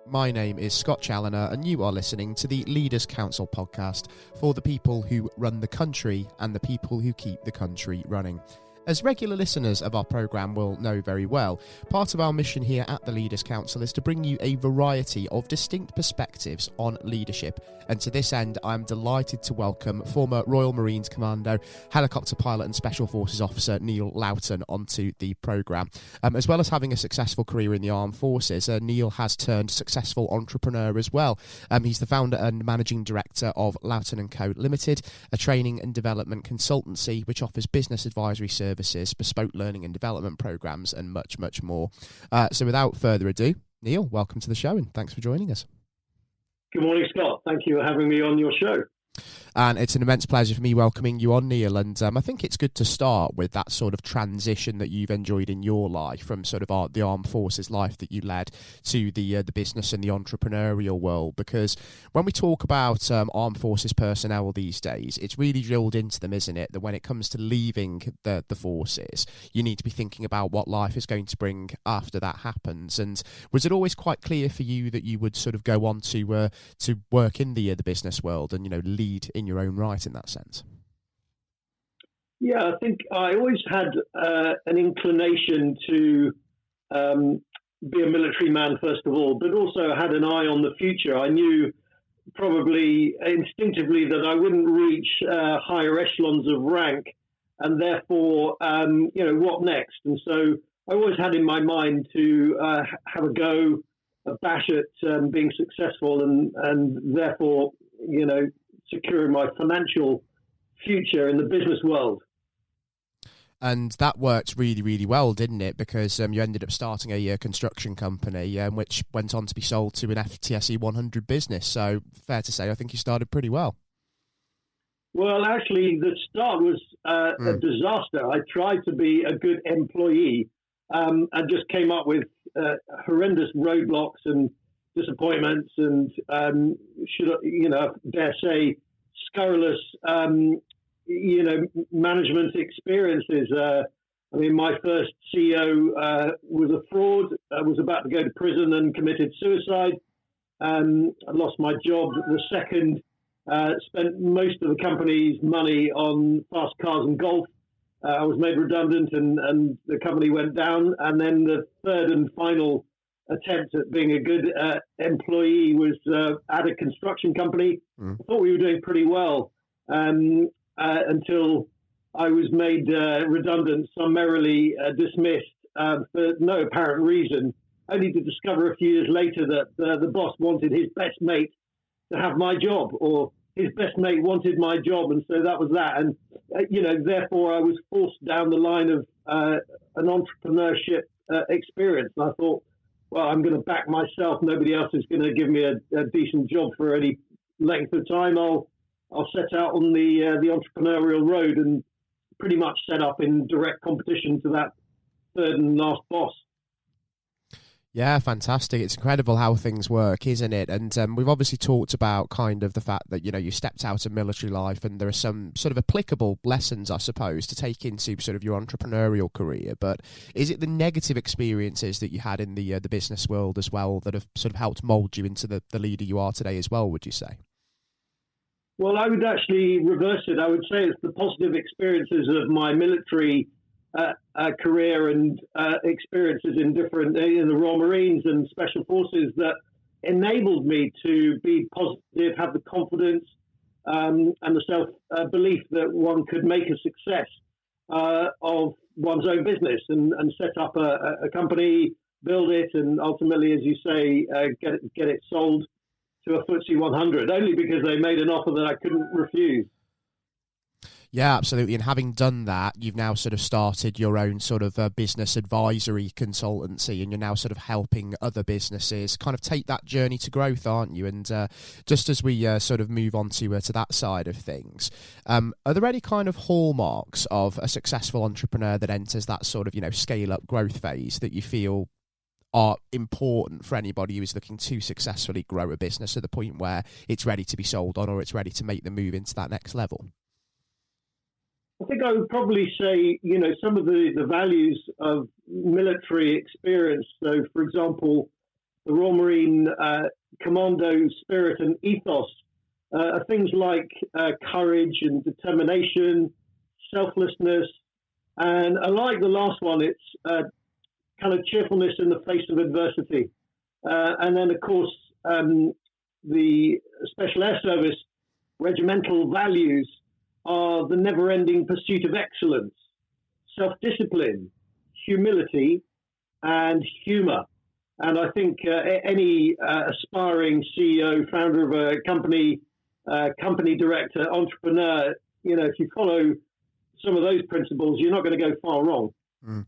My name is Scott Challoner, and you are listening to the Leaders Council podcast for the people who run the country and the people who keep the country running. As regular listeners of our programme will know very well, part of our mission here at the Leaders Council is to bring you a variety of distinct perspectives on leadership. And to this end, I'm delighted to welcome former Royal Marines Commando, helicopter pilot and Special Forces officer Neil Laughton onto the programme. As well as having a successful career in the armed forces, Neil has turned successful entrepreneur as well. He's the founder and managing director of Laughton Co Ltd, a training and development consultancy which offers business advisory services, bespoke learning and development programs, and much, much more. So without further ado, Neil, welcome to the show and thanks for joining us. Good morning, Scott. Thank you for having me on your show. And it's an immense pleasure for me welcoming you on, Neil. And I think it's good to start with that sort of transition that you've enjoyed in your life from sort of the armed forces life that you led to the business and the entrepreneurial world. Because when we talk about armed forces personnel these days, it's really drilled into them, isn't it, that when it comes to leaving the forces, you need to be thinking about what life is going to bring after that happens. And was it always quite clear for you that you would sort of go on to work in the business world and, lead in your own right in that sense? Yeah, I think I always had an inclination to be a military man, first of all, but also had an eye on the future. I knew probably instinctively that I wouldn't reach higher echelons of rank, and therefore, what next? And so I always had in my mind to have a bash at being successful and therefore, securing my financial future in the business world. And that worked really, really well, didn't it? Because you ended up starting a construction company, which went on to be sold to an FTSE 100 business. So fair to say, I think you started pretty well. Well, actually, the start was a disaster. I tried to be a good employee and just came up with horrendous roadblocks and disappointments and dare say scurrilous management experiences. My first CEO was a fraud. I was about to go to prison and committed suicide. I lost my job. The second spent most of the company's money on fast cars and golf. I was made redundant and the company went down. And then the third and final attempt at being a good employee was at a construction company. I thought we were doing pretty well until I was made redundant, summarily dismissed for no apparent reason, only to discover a few years later that the boss wanted his best mate to have my job, or his best mate wanted my job, and so that was that. And, therefore I was forced down the line of an entrepreneurship experience. And I thought, well, I'm going to back myself. Nobody else is going to give me a decent job for any length of time. I'll set out on the entrepreneurial road and pretty much set up in direct competition to that third and last boss. Yeah, fantastic. It's incredible how things work, isn't it? And we've obviously talked about kind of the fact that, you stepped out of military life and there are some sort of applicable lessons, I suppose, to take into sort of your entrepreneurial career. But is it the negative experiences that you had in the business world as well that have sort of helped mould you into the leader you are today as well, would you say? Well, I would actually reverse it. I would say it's the positive experiences of my military career and experiences in the Royal Marines and Special Forces that enabled me to be positive, have the confidence and the self-belief that one could make a success of one's own business and set up a company, build it, and ultimately, as you say, get it sold to a FTSE 100, only because they made an offer that I couldn't refuse. Yeah, absolutely. And having done that, you've now sort of started your own sort of business advisory consultancy, and you're now sort of helping other businesses kind of take that journey to growth, aren't you? And just as we sort of move on to that side of things, are there any kind of hallmarks of a successful entrepreneur that enters that sort of, scale up growth phase that you feel are important for anybody who is looking to successfully grow a business to the point where it's ready to be sold on or it's ready to make the move into that next level? I think I would probably say, some of the values of military experience. So, for example, the Royal Marine Commando spirit and ethos are things like courage and determination, selflessness, and I like the last one. It's kind of cheerfulness in the face of adversity. And then, of course, the Special Air Service regimental values are the never-ending pursuit of excellence, self-discipline, humility, and humor. And I think any aspiring CEO, founder of a company, company director, entrepreneur, if you follow some of those principles, you're not going to go far wrong. Mm.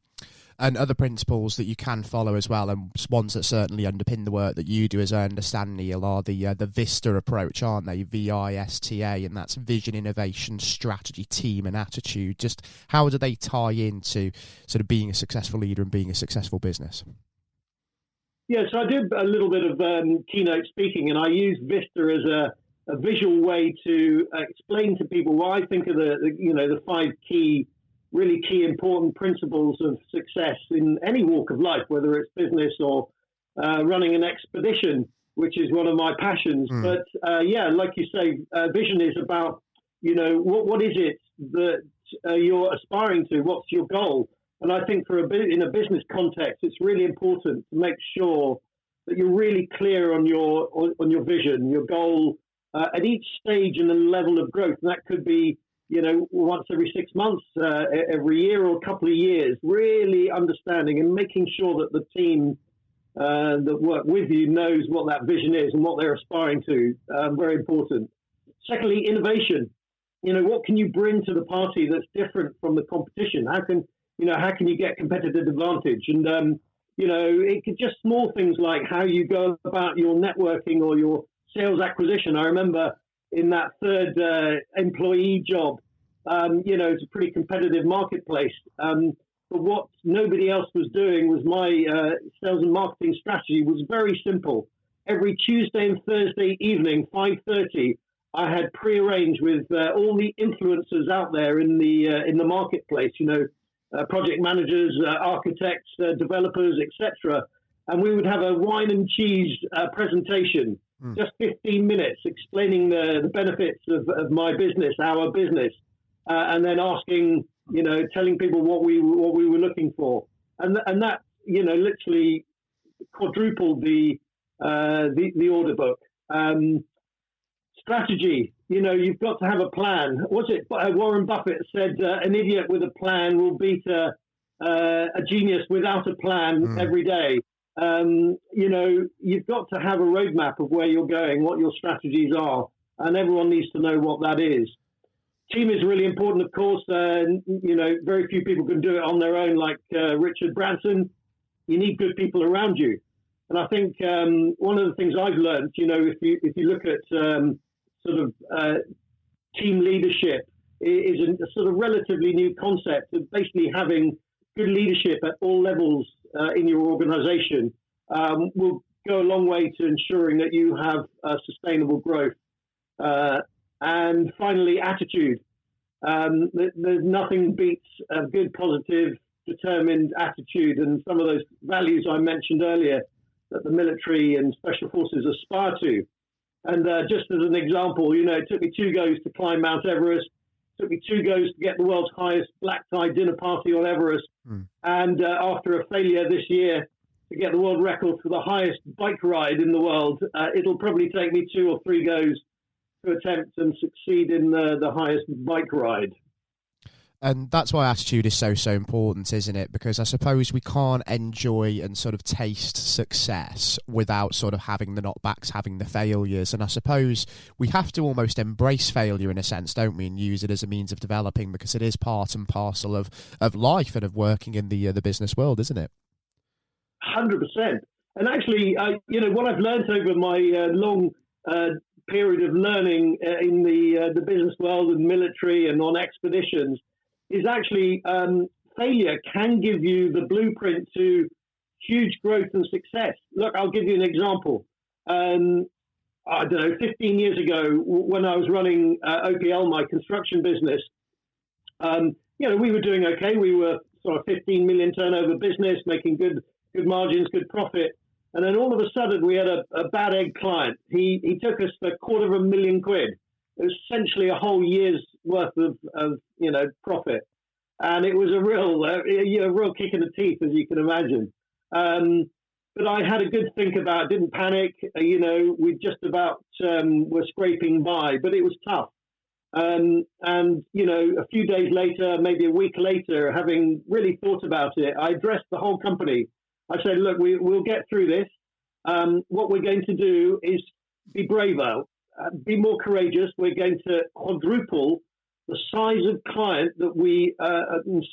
And other principles that you can follow as well, and ones that certainly underpin the work that you do, as I understand, Neil, are the VISTA approach, aren't they? VISTA, and that's vision, innovation, strategy, team, and attitude. Just how do they tie into sort of being a successful leader and being a successful business? Yeah, so I did a little bit of keynote speaking, and I use VISTA as a visual way to explain to people what I think are the 5 really key important principles of success in any walk of life, whether it's business or running an expedition, which is one of my passions. But like you say, vision is about, what is it that you're aspiring to? What's your goal? And I think in a business context, it's really important to make sure that you're really clear on your vision, your goal at each stage and the level of growth. And that could be once every 6 months, every year or a couple of years, really understanding and making sure that the team that work with you knows what that vision is and what they're aspiring to. Very important. Secondly, innovation. What can you bring to the party that's different from the competition? How can you get competitive advantage? And, it could just small things like how you go about your networking or your sales acquisition. I remember in that third employee job, it's a pretty competitive marketplace. But what nobody else was doing was my sales and marketing strategy was very simple. Every Tuesday and Thursday evening, 5:30, I had prearranged with all the influencers out there in the marketplace. Project managers, architects, developers, etc. And we would have a wine and cheese presentation. Just 15 minutes explaining the benefits of my business, our business, and then asking, telling people what we were looking for, and that literally quadrupled the order book. Strategy, you've got to have a plan. What's it? Warren Buffett said, "An idiot with a plan will beat a genius without a plan every day." You've got to have a roadmap of where you're going, what your strategies are, and everyone needs to know what that is. Team is really important, of course. Very few people can do it on their own, like Richard Branson. You need good people around you. And I think one of the things I've learned, if you look at team leadership, is a sort of relatively new concept of basically having good leadership at all levels in your organization will go a long way to ensuring that you have sustainable growth. And finally, attitude. There's nothing beats a good, positive, determined attitude, and some of those values I mentioned earlier that the military and special forces aspire to. And just as an example, it took me 2 goes to climb Mount Everest. It took me 2 goes to get the world's highest black tie dinner party on Everest. And after a failure this year to get the world record for the highest bike ride in the world, it'll probably take me 2 or 3 goes to attempt and succeed in the highest bike ride. And that's why attitude is so important, isn't it? Because I suppose we can't enjoy and sort of taste success without sort of having the knockbacks, having the failures. And I suppose we have to almost embrace failure in a sense, don't we? And use it as a means of developing, because it is part and parcel of life and of working in the business world, isn't it? 100%. And actually, what I've learned over my long period of learning in the business world and military and on expeditions is actually failure can give you the blueprint to huge growth and success. Look, I'll give you an example. I don't know, 15 years ago, when I was running OPL, my construction business, we were doing okay. We were sort of 15 million turnover business, making good margins, good profit. And then all of a sudden, we had a bad egg client. He took us for £250,000. It was essentially a whole year's worth of profit, and it was a real kick in the teeth, as you can imagine. But I had a good think about it, didn't panic. We just about were scraping by, but it was tough. And a few days later, maybe a week later, having really thought about it, I addressed the whole company. I said, look, we'll get through this. What we're going to do is be braver, be more courageous. We're going to quadruple the size of client that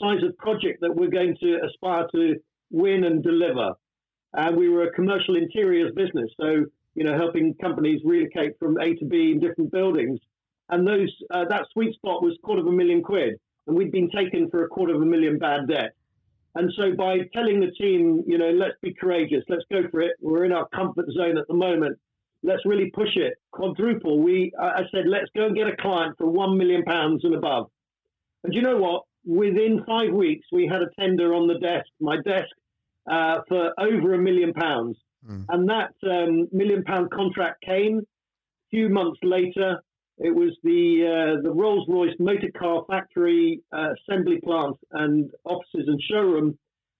size of project that we're going to aspire to win and deliver. And we were a commercial interiors business, so helping companies relocate from A to B in different buildings. And that sweet spot was £250,000, and we'd been taken for £250,000 bad debt. And so by telling the team, let's be courageous, let's go for it. We're in our comfort zone at the moment. Let's really push it, quadruple. I said, let's go and get a client for £1 million and above. And you know what? Within 5 weeks, we had a tender on my desk, for over £1 million. And that £1 million contract came. A few months later, it was the Rolls-Royce motor car factory, assembly plant and offices and showroom.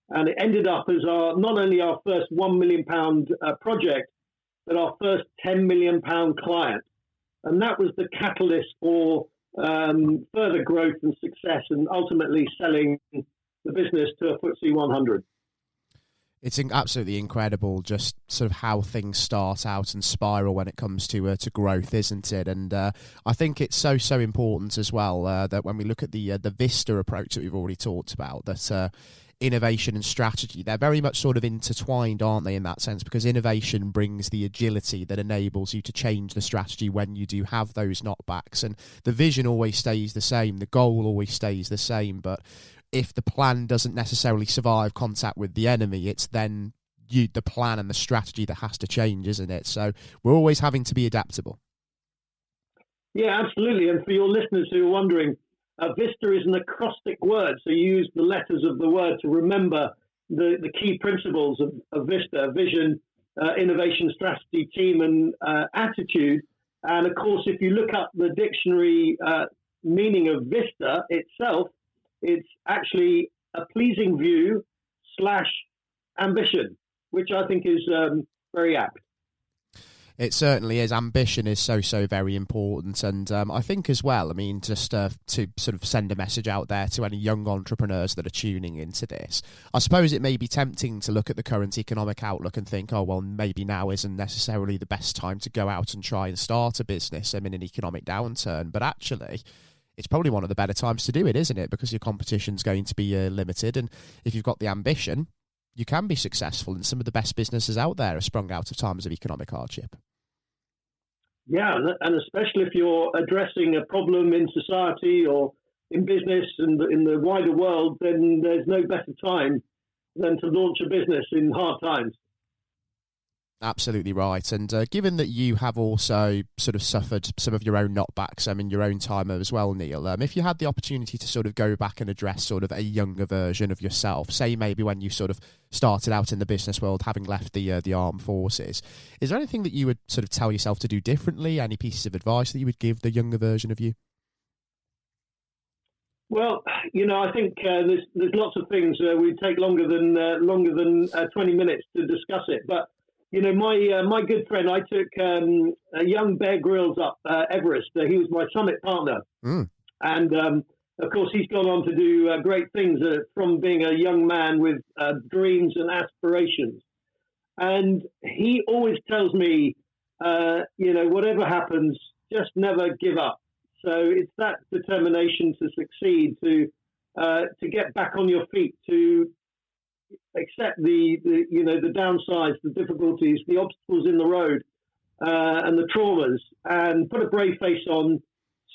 And it ended up as not only our first £1 million project, but our first £10 million client. And that was the catalyst for further growth and success, and ultimately selling the business to a FTSE 100. It's absolutely incredible, just sort of how things start out and spiral when it comes to growth, isn't it? And I think it's so important as well that when we look at the Vista approach that we've already talked about, that innovation and strategy, they're very much sort of intertwined, aren't they, in that sense? Because innovation brings the agility that enables you to change the strategy when you do have those knockbacks. And the vision always stays the same, the goal always stays the same, but if the plan doesn't necessarily survive contact with the enemy, it's then the plan and the strategy that has to change, isn't it? So we're always having to be adaptable. Yeah, absolutely. And for your listeners who are wondering, Vista is an acrostic word. So you use the letters of the word to remember the key principles of Vista: vision, innovation, strategy, team, and attitude. And of course, if you look up the dictionary meaning of Vista itself, it's actually a pleasing view / ambition, which I think is very apt. It certainly is. Ambition is so very important. And I think as well, I mean, just to sort of send a message out there to any young entrepreneurs that are tuning into this, I suppose it may be tempting to look at the current economic outlook and think, oh, well, maybe now isn't necessarily the best time to go out and try and start a business in an economic downturn. But actually, it's probably one of the better times to do it, isn't it? Because your competition's going to be limited. And if you've got the ambition, you can be successful. And some of the best businesses out there are sprung out of times of economic hardship. Yeah, and especially if you're addressing a problem in society or in business and in the wider world, then there's no better time than to launch a business in hard times. Absolutely right. And given that you have also sort of suffered some of your own knockbacks in your own time as well, Neil, if you had the opportunity to sort of go back and address sort of a younger version of yourself, say maybe when you sort of started out in the business world, having left the armed forces, is there anything that you would sort of tell yourself to do differently? Any pieces of advice that you would give the younger version of you? Well, I think there's lots of things. We'd take longer than 20 minutes to discuss it, but my good friend, I took a young Bear Grylls up Everest. He was my summit partner. And, of course, he's gone on to do great things from being a young man with dreams and aspirations. And he always tells me, whatever happens, just never give up. So it's that determination to succeed, to get back on your feet, to accept the downsides, the difficulties, the obstacles in the road, and the traumas, and put a brave face on,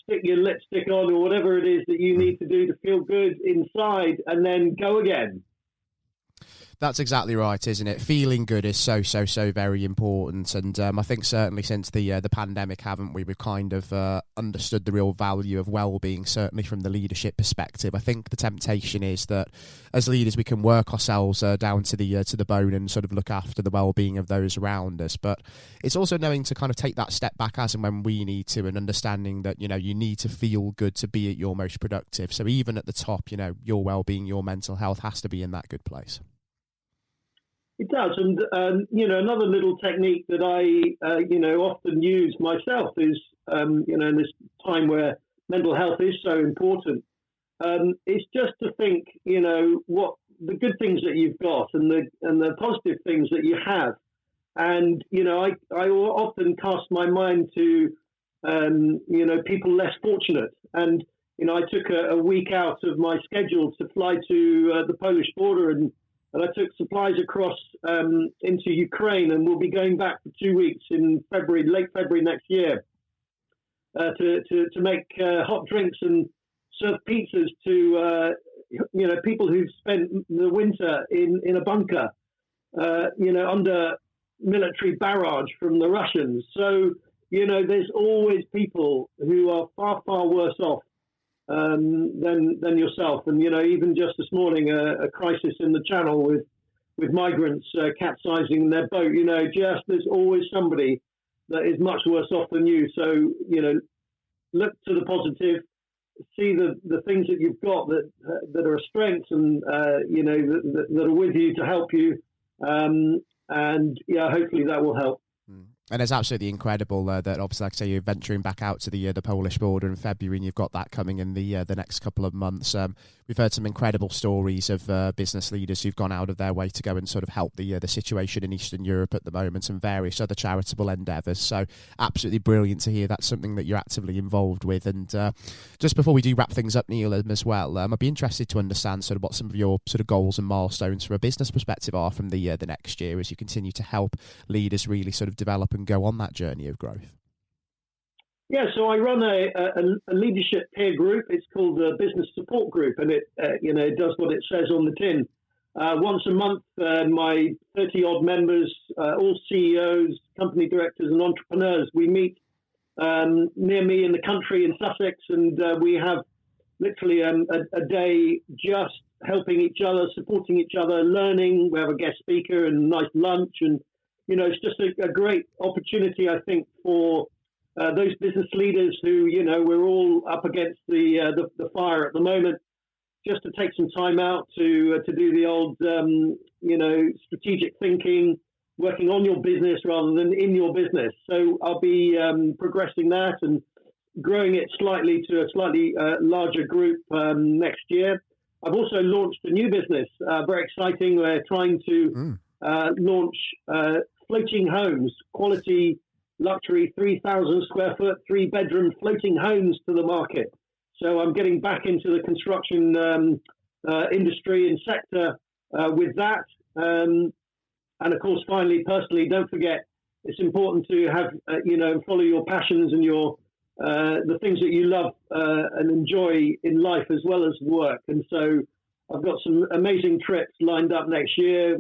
stick your lipstick on, or whatever it is that you need to do to feel good inside, and then go again. That's exactly right, isn't it? Feeling good is so very important, and I think certainly since the pandemic, haven't we? We've kind of understood the real value of well-being, certainly from the leadership perspective. I think the temptation is that as leaders we can work ourselves down to the bone and sort of look after the well-being of those around us, but it's also knowing to kind of take that step back as and when we need to, and understanding that, you know, you need to feel good to be at your most productive. So even at the top, you know, your well-being, your mental health has to be in that good place. It does, and you know, another little technique that I often use myself is in this time where mental health is so important, it's just to think, you know, what the good things that you've got and the positive things that you have, and you know, I often cast my mind to people less fortunate, and you know, I took a week out of my schedule to fly to the Polish border and I took supplies across into Ukraine, and we'll be going back for 2 weeks in February, late February next year, to make hot drinks and serve pizzas to people who've spent the winter in a bunker, under military barrage from the Russians. So you know, there's always people who are far worse off than yourself. And you know, even just this morning, a crisis in the Channel with migrants capsizing their boat. You know, just there's always somebody that is much worse off than you. So you know, look to the positive, see the things that you've got that are strengths, and that are with you to help you. And yeah, hopefully that will help. And it's absolutely incredible that obviously, like I say, you're venturing back out to the Polish border in February, and you've got that coming in the next couple of months. We've heard some incredible stories of business leaders who've gone out of their way to go and sort of help the situation in Eastern Europe at the moment, and various other charitable endeavours. So absolutely brilliant to hear that's something that you're actively involved with. And just before we do wrap things up, Neil, as well, I'd be interested to understand sort of what some of your sort of goals and milestones from a business perspective are from the next year as you continue to help leaders really sort of develop and go on that journey of growth. Yeah, so I run a leadership peer group. It's called the Business Support Group, and it it does what it says on the tin. Once a month, my 30-odd members, all CEOs, company directors, and entrepreneurs, we meet near me in the country in Sussex, and we have literally a day just helping each other, supporting each other, learning. We have a guest speaker and a nice lunch, and you know, it's just a great opportunity, I think, for those business leaders who, you know, we're all up against the fire at the moment, just to take some time out to do the old, strategic thinking, working on your business rather than in your business. So I'll be progressing that and growing it slightly to a slightly larger group next year. I've also launched a new business, very exciting. We're trying to launch floating homes, quality luxury 3,000 square foot, 3-bedroom floating homes to the market. So I'm getting back into the construction industry and sector with that. And of course, finally, personally, don't forget, it's important to have, follow your passions and your the things that you love and enjoy in life as well as work. And so I've got some amazing trips lined up next year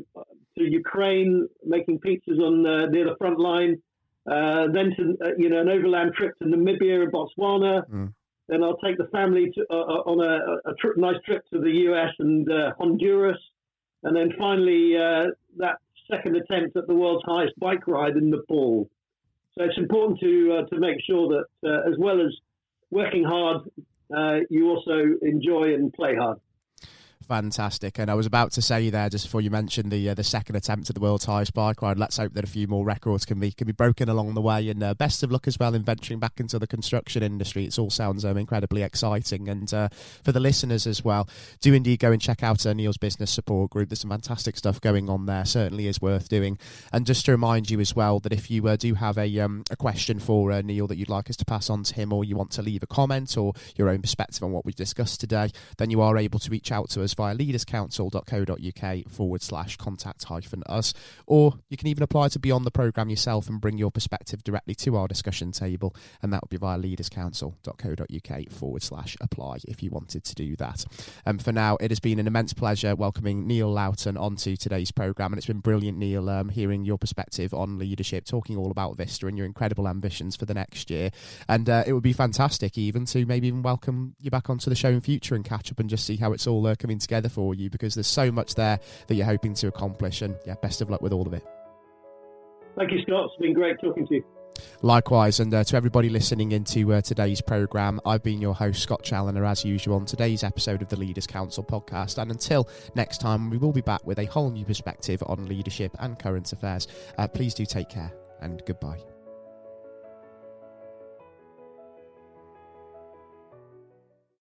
to Ukraine, making pizzas on near the front line. Then to an overland trip to Namibia and Botswana. Then I'll take the family on a nice trip to the US and Honduras, and then finally that second attempt at the world's highest bike ride in Nepal. So it's important to make sure that as well as working hard, you also enjoy and play hard. Fantastic. And I was about to say there, just before you mentioned the second attempt at the world's highest bike ride, let's hope that a few more records can be broken along the way. And best of luck as well in venturing back into the construction industry. It all sounds incredibly exciting. And for the listeners as well, do indeed go and check out Neil's Business Support Group. There's some fantastic stuff going on there. Certainly is worth doing. And just to remind you as well that if you do have a question for Neil that you'd like us to pass on to him, or you want to leave a comment or your own perspective on what we've discussed today, then you are able to reach out to us via leaderscouncil.co.uk/contact-us, or you can even apply to be on the programme yourself and bring your perspective directly to our discussion table, and that would be via leaderscouncil.co.uk/apply if you wanted to do that. For now, it has been an immense pleasure welcoming Neil Laughton onto today's programme, and it's been brilliant, Neil, hearing your perspective on leadership, talking all about Vista and your incredible ambitions for the next year. And it would be fantastic even to maybe even welcome you back onto the show in future and catch up and just see how it's all coming together for you, because there's so much there that you're hoping to accomplish. And yeah, best of luck with all of it. Thank you, Scott. It's been great talking to you. Likewise, and to everybody listening into today's programme, I've been your host, Scott Challoner, as usual, on today's episode of the Leaders Council podcast. And until next time, we will be back with a whole new perspective on leadership and current affairs. Please do take care, and goodbye.